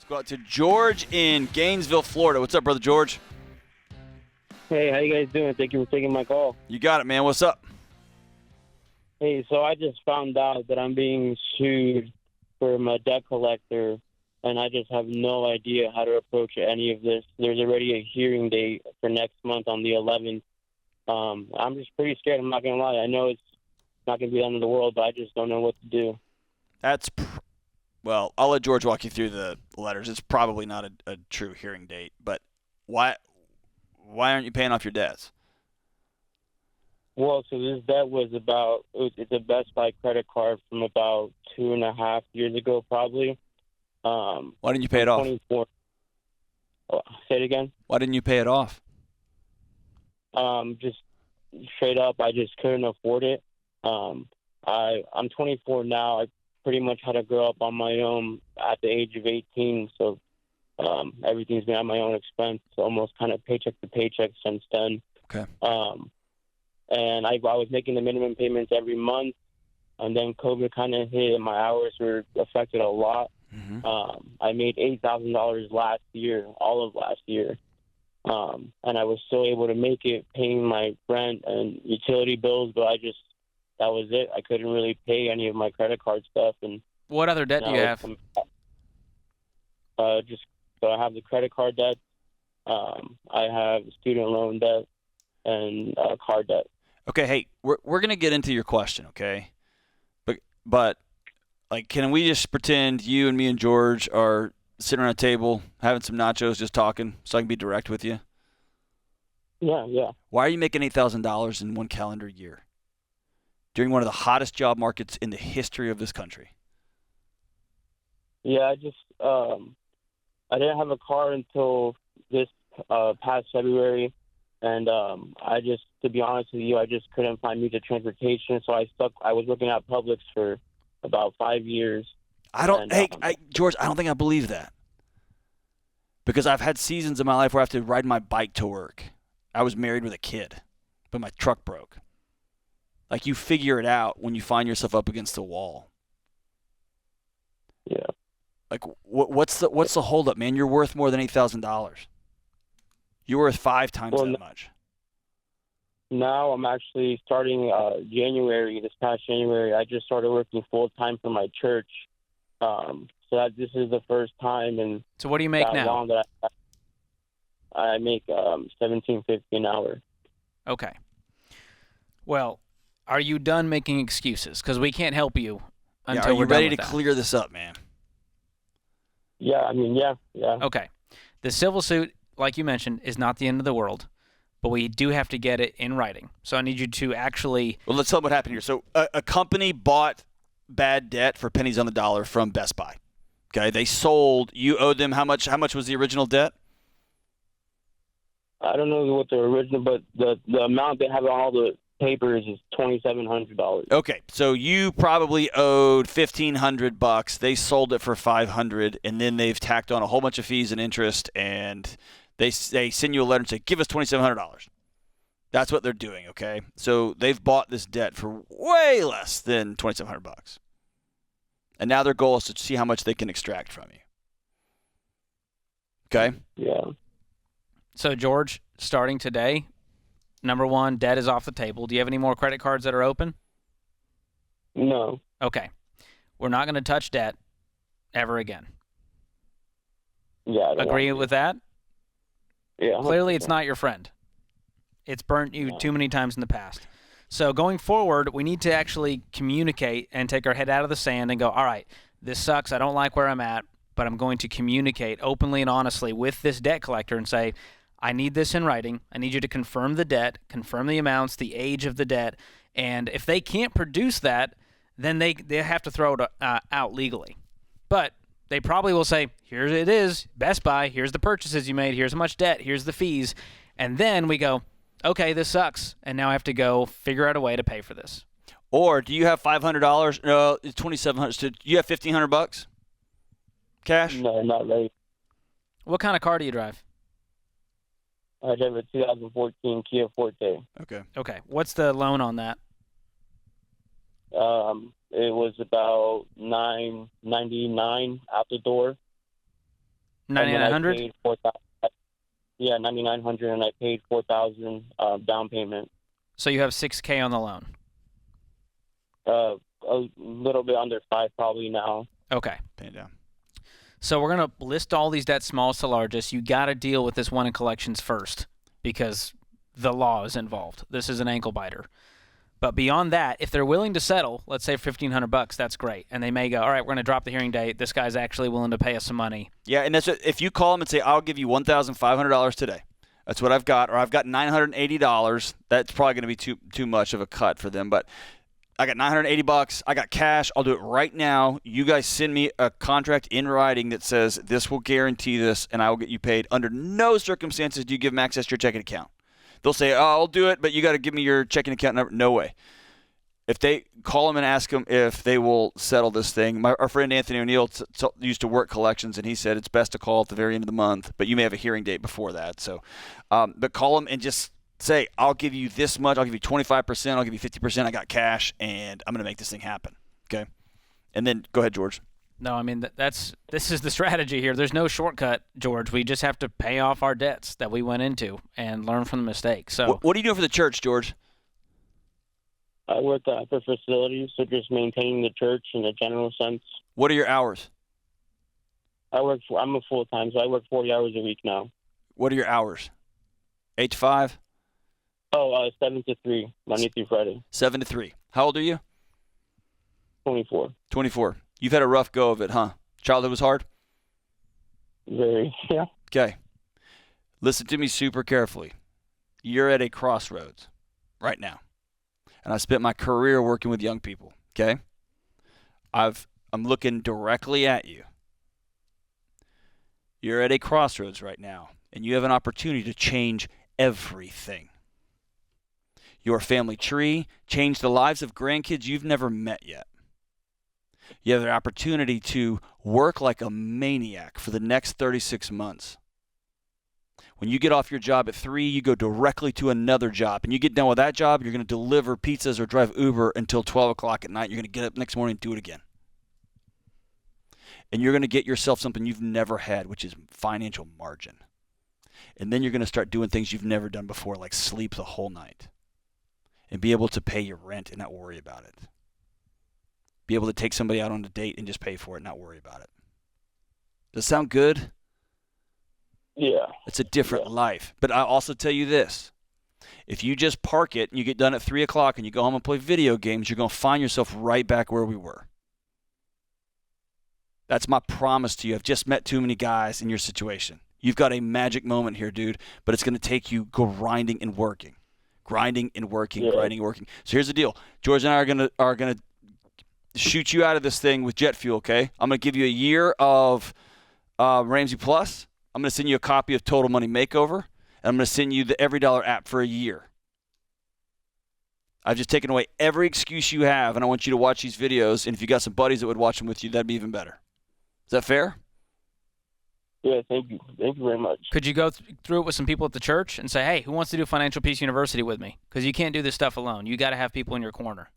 Go out to George in Gainesville, Florida. What's up, brother George? Hey, how you guys doing? Thank you for taking my call. You got it, man. What's up? Hey, so I just found out that I'm being sued from a debt collector, and I just have no idea how to approach any of this. There's already a hearing date for next month on the 11th. I'm just pretty scared. I'm not going to lie. I know it's not going to be the end of the world, but I just don't know what to do. Well, I'll let George walk you through the letters. It's probably not a true hearing date, but why aren't you paying off your debts? Well, so this debt was it's a Best Buy credit card from about 2.5 years ago, probably. Why didn't you pay it off? 24. Oh, say it again? Why didn't you pay it off? Just straight up, I just couldn't afford it. I'm 24 now. I pretty much had to grow up on my own at the age of 18, so everything's been at my own expense, almost kind of paycheck to paycheck since then. Okay. And I was making the minimum payments every month, and then COVID kind of hit, and my hours were affected a lot. Mm-hmm. I made $8,000 last year, all of last year, and I was still able to make it, paying my rent and utility bills, but that was it. I couldn't really pay any of my credit card stuff. And what other debt do you have? So I have the credit card debt, I have student loan debt, and car debt. Okay, hey, we're gonna get into your question, okay? But like, can we just pretend you and me and George are sitting around a table having some nachos, just talking, so I can be direct with you? Yeah. Why are you making $8,000 in one calendar year during one of the hottest job markets in the history of this country? Yeah, I didn't have a car until this past February, and to be honest with you, I just couldn't find means of transportation, so I was working at Publix for about 5 years. George, I don't think I believe that. Because I've had seasons of my life where I have to ride my bike to work. I was married with a kid, but my truck broke. Like, you figure it out when you find yourself up against the wall. Yeah. Like, what's the holdup, man? You're worth more than $8,000. You're worth 5 times that much. Now I'm actually starting this past January. I just started working full time for my church. This is the first time in So what do you make now? Long that I make $17.50 an hour. Okay. Well, are you done making excuses? Because we can't help you until we're done with that. Are you ready to clear this up, man? Yeah, yeah. Okay. The civil suit, like you mentioned, is not the end of the world, but we do have to get it in writing. So I need you to actually... Well, let's tell them what happened here. So a company bought bad debt for pennies on the dollar from Best Buy. Okay, they sold. You owed them how much? How much was the original debt? I don't know what the original, but the amount they have on all the papers is $2,700. Okay, so you probably owed $1,500. They sold it for $500, and then they've tacked on a whole bunch of fees and interest, and they send you a letter and say, "Give us $2,700." That's what they're doing. Okay, so they've bought this debt for way less than $2,700, and now their goal is to see how much they can extract from you. Okay. Yeah. So George, starting today, number one, debt is off the table. Do you have any more credit cards that are open? No. Okay. We're not going to touch debt ever again. Yeah. Agree with that? Yeah. 100%. Clearly, it's not your friend. It's burnt you too many times in the past. So going forward, we need to actually communicate and take our head out of the sand and go, all right, this sucks. I don't like where I'm at, but I'm going to communicate openly and honestly with this debt collector and say, I need this in writing. I need you to confirm the debt, confirm the amounts, the age of the debt. And if they can't produce that, then they have to throw it out legally. But they probably will say, here it is, Best Buy, here's the purchases you made, here's how much debt, here's the fees. And then we go, okay, this sucks, and now I have to go figure out a way to pay for this. Or do you have $500? No, it's $2,700. So you have $1,500 cash? No, not really. What kind of car do you drive? I drive a 2014 Kia Forte. Okay. What's the loan on that? It was about $999 out the door. $9,900? paid 4,000. Yeah, $9,900, and I paid $4,000 down payment. So you have $6,000 on the loan. A little bit under 5 probably now. Okay. Pay it down. So we're going to list all these debts, smallest to largest. You got to deal with this one in collections first because the law is involved. This is an ankle biter. But beyond that, if they're willing to settle, let's say for $1,500, that's great. And they may go, all right, we're going to drop the hearing date. This guy's actually willing to pay us some money. Yeah, and that's if you call them and say, I'll give you $1,500 today. That's what I've got. Or I've got $980. That's probably going to be too much of a cut for them. But I got $980. I got cash. I'll do it right now. You guys send me a contract in writing that says this will guarantee this, and I will get you paid. Under no circumstances do you give them access to your checking account. They'll say, oh, I'll do it, but you got to give me your checking account number. No way. If they call them and ask them if they will settle this thing, our friend Anthony O'Neill used to work collections, and he said it's best to call at the very end of the month, but you may have a hearing date before that. So, but call them and just say, I'll give you this much. I'll give you 25%. I'll give you 50%. I got cash, and I'm going to make this thing happen. Okay? And then go ahead, George. No, I mean, this is the strategy here. There's no shortcut, George. We just have to pay off our debts that we went into and learn from the mistakes. So, what are you doing for the church, George? I work for facilities, so just maintaining the church in a general sense. What are your hours? I'm a full-time, so I work 40 hours a week now. What are your hours? 8 to 5? 7 to 3, Monday through Friday. 7 to 3. How old are you? 24. 24. You've had a rough go of it, huh? Childhood was hard? Very, yeah. Okay. Listen to me super carefully. You're at a crossroads right now. And I spent my career working with young people, okay? I'm looking directly at you. You're at a crossroads right now, and you have an opportunity to change everything. Your family tree, change the lives of grandkids you've never met yet. You have the opportunity to work like a maniac for the next 36 months. When you get off your job at 3, you go directly to another job. And you get done with that job, you're going to deliver pizzas or drive Uber until 12 o'clock at night. You're going to get up next morning and do it again. And you're going to get yourself something you've never had, which is financial margin. And then you're going to start doing things you've never done before, like sleep the whole night. And be able to pay your rent and not worry about it. Be able to take somebody out on a date and just pay for it and not worry about it. Does that sound good? Yeah. It's a different life. But I'll also tell you this. If you just park it and you get done at 3 o'clock and you go home and play video games, you're going to find yourself right back where we were. That's my promise to you. I've just met too many guys in your situation. You've got a magic moment here, dude, but it's going to take you grinding and working. Grinding and working, grinding and working. So here's the deal. George and I are going to shoot you out of this thing with jet fuel, okay? I'm going to give you a year of Ramsey Plus. I'm going to send you a copy of Total Money Makeover, and I'm going to send you the Every Dollar app for a year. I've just taken away every excuse you have, and I want you to watch these videos, and if you got some buddies that would watch them with you, that'd be even better. Is that fair? Yeah, thank you. Thank you very much. could you go through it with some people at the church and say, hey, who wants to do Financial Peace University with me? Because you can't do this stuff alone. You got to have people in your corner.